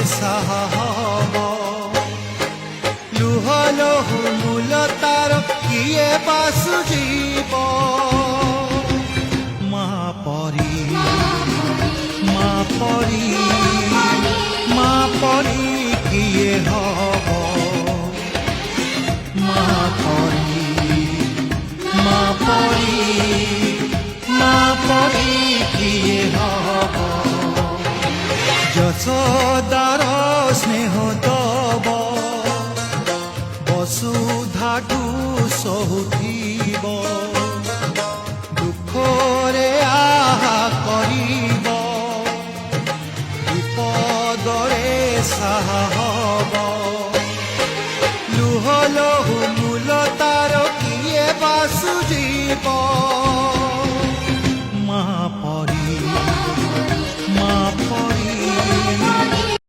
ସାହା ହବ। ଲୁହ ଲହୁ ମୂଲ ତାର କିଏ ବା ସୁଝିବ। ମା ପରି ମା ପରି ମା ପରି କିଏ ହବ। মা পরি মা পরি মা পরি কিয়ে হব। যশোদার স্নেহ দব বসুধাঠু সহুথিব। দুঃখরে আহা করিব বিপদরে সাহা হব। লুহ লহু মূল তার কিয়ে বা সুঝিব।